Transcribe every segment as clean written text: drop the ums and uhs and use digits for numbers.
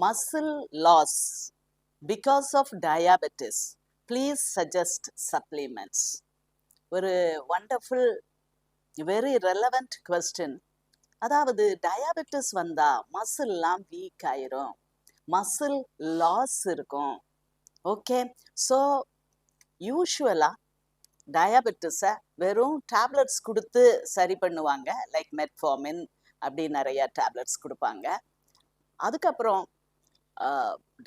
muscle loss because of diabetes. Please suggest supplements. ஒரு wonderful, very relevant question. அதாவது diabetes வந்தா மசில்லாம் week ஆயிரும், muscle loss இருக்கும். Okay, so யூஷுவலாக டயாபெட்டிஸை வெறும் டேப்லெட்ஸ் கொடுத்து சரி பண்ணுவாங்க. லைக் மெட்ஃபார்மின் அப்படி நிறைய டேப்லெட்ஸ் கொடுப்பாங்க. அதுக்கப்புறம்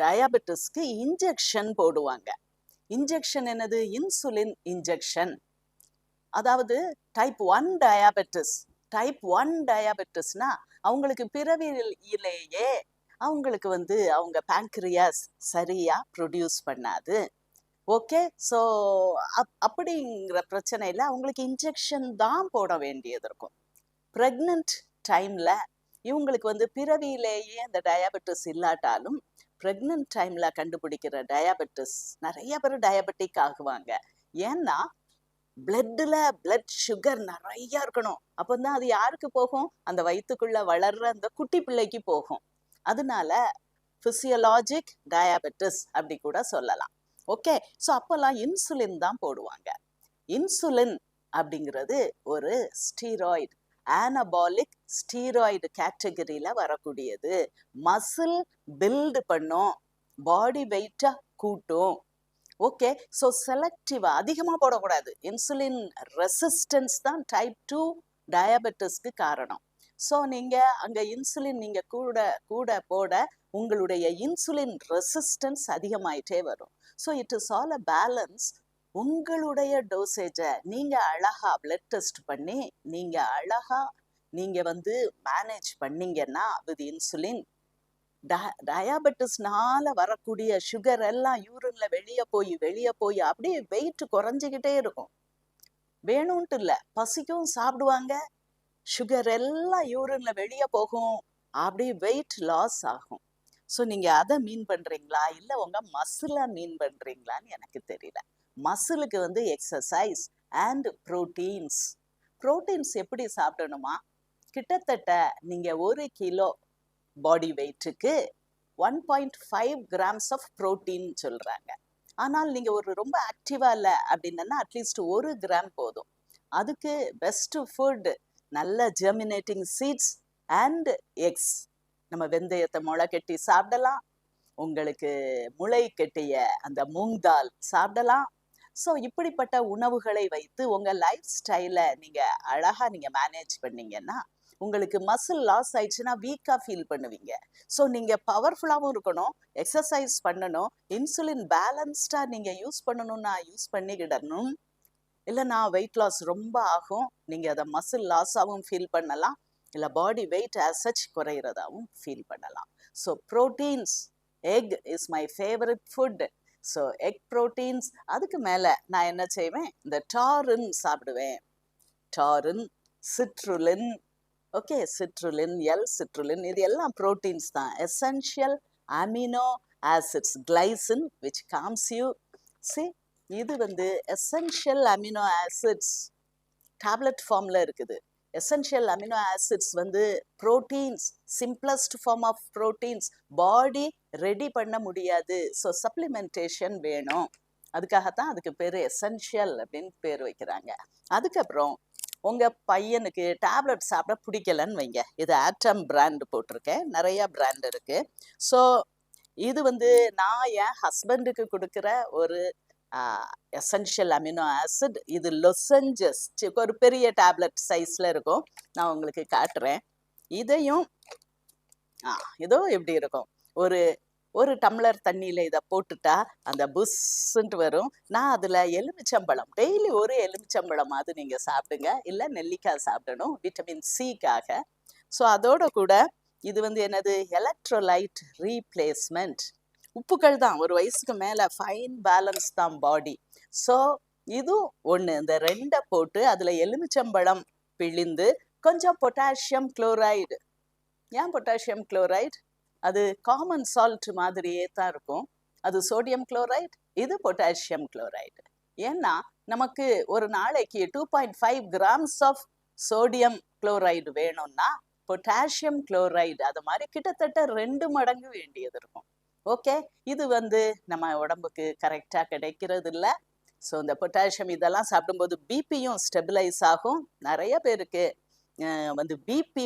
டயாபெட்டிஸ்க்கு இன்ஜெக்ஷன் போடுவாங்க. இன்ஜெக்ஷன் என்னது? Insulin injection. அதாவது டைப் 1 டயாபெட்டிஸ். டைப் 1 டயாபெட்டிஸ்னா அவங்களுக்கு பிறவியிலேயே அவங்களுக்கு அவங்க பேங்க்ரியாஸ் சரியா ப்ரொடியூஸ் பண்ணாது. ஓகே, ஸோ அப்படிங்கிற பிரச்சனையில் அவங்களுக்கு இன்ஜெக்ஷன் தான் போட வேண்டியது இருக்கும். ப்ரெக்னென்ட் டைமில் இவங்களுக்கு பிறவியிலேயே அந்த டயாபெட்டிஸ் இல்லாட்டாலும் ப்ரெக்னென்ட் டைமில் கண்டுபிடிக்கிற டயாபெட்டிஸ் நிறைய பேர் டயாபெட்டிக் ஆகுவாங்க. ஏன்னா பிளட் சுகர் நிறைய இருக்கணும். அப்போ தான் அது யாருக்கு போகும்? அந்த வயிற்றுக்குள்ள வளர்ற அந்த குட்டி பிள்ளைக்கு போகும். அதனால பிசியலாஜிக் டயாபெட்டிஸ் அப்படி கூட சொல்லலாம். ஓகே, ஸோ அப்போல்லாம் இன்சுலின் தான் போடுவாங்க. இன்சுலின் அப்படிங்கிறது ஒரு ஸ்டீராய்டு, ஆனபாலிக் ஸ்டீராய்டு கேட்டகரியில வரக்கூடியது. மசில் பில்டு பண்ணும், பாடி வெயிட்டை கூட்டும். ஓகே, ஸோ செலக்டிவாக அதிகமாக போடக்கூடாது. இன்சுலின் ரெசிஸ்டன்ஸ் தான் டைப் 2 டயாபெட்டிஸ்க்கு காரணம். ஸோ நீங்கள் அங்கே இன்சுலின் நீங்கள் கூட கூட போட உங்களுடைய இன்சுலின் ரெசிஸ்டன்ஸ் அதிகமாயிட்டே வரும். So it is all a balance. உங்களுடைய டோசேஜை நீங்கள் அழகாக பிளட் டெஸ்ட் பண்ணி நீங்கள் மேனேஜ் பண்ணீங்கன்னா வித் இன்சுலின், டயாபெட்டிஸ்னால வரக்கூடிய சுகர் எல்லாம் யூரின்ல வெளியே போய் அப்படியே வெயிட் குறைஞ்சிக்கிட்டே இருக்கும். வேணும்ட்டு இல்லை, பசிக்கும் சாப்பிடுவாங்க, சுகர் எல்லாம் யூரின்ல வெளியே போகும், அப்படியே வெயிட் லாஸ் ஆகும். ஸோ நீங்க அதை மீன் பண்றீங்களா இல்லை உங்க மசிலை மீன் பண்றீங்களான்னு எனக்கு தெரியல. மசிலுக்கு எக்ஸசைஸ் அண்ட் ப்ரோட்டீன்ஸ். ப்ரோட்டீன்ஸ் எப்படி சாப்பிடணுமா? கிட்டத்தட்ட நீங்க 1 கிலோ பாடி வெயிட்டுக்கு 1.5 கிராம்ஸ் ஆஃப் ப்ரோட்டீன் சொல்றாங்க. ஆனால் நீங்க ரொம்ப ஆக்டிவா இல்லை அப்படின்னா அட்லீஸ்ட் 1 கிராம் போதும். அதுக்கு பெஸ்ட் ஃபுட் நல்ல ஜெர்மினேட்டிங் சீட்ஸ் அண்ட் எக்ஸ். நம்ம வெந்தயத்தை முளை கட்டி சாப்பிடலாம், உங்களுக்கு முளை கட்டிய அந்த மூங் தால் சாப்பிடலாம். ஸோ இப்படிப்பட்ட உணவுகளை வைத்து உங்க லைஃப் ஸ்டைலை நீங்க அழகா மேனேஜ் பண்ணீங்கன்னா உங்களுக்கு மசில் லாஸ் ஆயிடுச்சுன்னா வீக்காக ஃபீல் பண்ணுவீங்க. ஸோ நீங்கள் பவர்ஃபுல்லாகவும் இருக்கணும், எக்ஸசைஸ் பண்ணணும், இன்சுலின் பேலன்ஸ்டாக நீங்கள் யூஸ் பண்ணணும்னா யூஸ் பண்ணிக்கிடணும். இல்லைனா வெயிட் லாஸ் ரொம்ப ஆகும், நீங்கள் அதை மசில் லாஸாகவும் ஃபீல் பண்ணலாம், இல்லை பாடி வெயிட் ஆஸ் சச் குறையிறதாகவும் ஃபீல் பண்ணலாம். So proteins, egg is my favourite food. So egg proteins. அதுக்கு மேலே நான் என்ன செய்வேன்? இந்த டாரின் சாப்பிடுவேன். Taurine, citrulline. Okay, citrulline, citrulline, இது எல்லாம் ப்ரோட்டீன்ஸ் தான். Essential amino acids, glycine which comes you. இது எசென்ஷியல் அமினோ ஆசிட்ஸ் டேப்லெட் ஃபார்மில் இருக்குது. Essential amino acids proteins, simplest form of proteins. Body ready பண்ண முடியாது, ஸோ சப்ளிமெண்டேஷன் வேணும். அதுக்காகத்தான் அதுக்கு பேர் எசென்ஷியல் அப்படின்னு பேர் வைக்கிறாங்க. அதுக்கப்புறம் உங்கள் பையனுக்கு டேப்லெட் சாப்பிட பிடிக்கலன்னு வைங்க, இது ஆட்டம் பிராண்ட் போட்டிருக்கேன், நிறையா பிராண்ட் இருக்குது. ஸோ இது நான் என் ஹஸ்பண்டுக்கு கொடுக்குற ஒரு எசென்ஷியல் அமினோ ஆசிட். இது லொசஞ்சஸ், ஒரு பெரிய டேப்லெட் சைஸில் இருக்கும். நான் உங்களுக்கு காட்டுறேன். இதையும் இதோ எப்படி இருக்கும், ஒரு டம்ளர் தண்ணியில் இதை போட்டுட்டா அந்த புஷ்ன்ட்டு வரும். நான் அதில் எலுமிச்சம்பழம், டெய்லி ஒரு எலுமிச்சம்பழமாவது நீங்கள் சாப்பிடுங்க, இல்லை நெல்லிக்காய் சாப்பிடணும் விட்டமின் சிக்காக. ஸோ அதோட கூட இது என்னது? Electrolyte replacement. உப்புக்கள் தான், ஒரு வயசுக்கு மேலே ஃபைன் பேலன்ஸ் தான் பாடி. ஸோ இதுவும் ஒன்று. இந்த 2 போட்டு அதில் எலுமிச்சம்பழம் பிழிந்து கொஞ்சம் பொட்டாசியம் குளோரைடு. ஏன் பொட்டாசியம் குளோரைடு? அது காமன் சால்ட் மாதிரியே தான் இருக்கும். அது சோடியம் குளோரைடு, இது பொட்டாசியம் குளோரைடு. ஏன்னா நமக்கு ஒரு நாளைக்கு 2.5 கிராம்ஸ் ஆஃப் சோடியம் குளோரைடு வேணும்னா பொட்டாசியம் குளோரைடு அது மாதிரி கிட்டத்தட்ட 2 மடங்கு வேண்டியது இருக்கும். ஓகே, இது நம்ம உடம்புக்கு கரெக்டா கிடைக்கிறது இல்லை. ஸோ இந்த பொட்டாசியம் இதெல்லாம் சாப்பிடும்போது பிபியும் ஸ்டெபிளைஸ் ஆகும். நிறைய பேருக்கு பிபி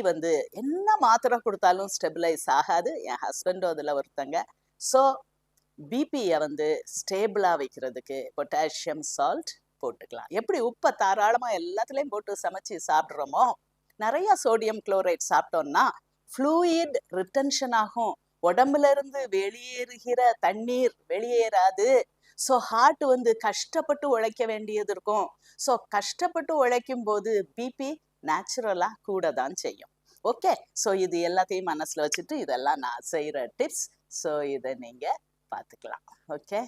என்ன மாத்திரை கொடுத்தாலும் ஸ்டெபிளைஸ் ஆகாது. என் ஹஸ்பண்டும் அதில் ஒருத்தங்க. ஸோ பிபியை ஸ்டேபிளாக வைக்கிறதுக்கு பொட்டாசியம் சால்ட் போட்டுக்கலாம். எப்படி உப்பை தாராளமாக எல்லாத்துலேயும் போட்டு சமைச்சு சாப்பிட்றோமோ, நிறைய சோடியம் குளோரைட் சாப்பிட்டோம்னா ஃப்ளூயிட் ரிட்டன்ஷன் ஆகும். உடம்புல இருந்து வெளியேறுகிற தண்ணீர் வெளியேறாது. ஸோ ஹார்ட் கஷ்டப்பட்டு உழைக்க வேண்டியது இருக்கும். ஸோ கஷ்டப்பட்டு உழைக்கும் போது பிபி நேச்சுரலாக கூட தான் செய்யும். ஓகே, ஸோ இது எல்லாத்தையும் மனசில் வச்சுட்டு இதெல்லாம் நான் செய்கிற டிப்ஸ். ஸோ இதை நீங்கள் பார்த்துக்கலாம். ஓகே.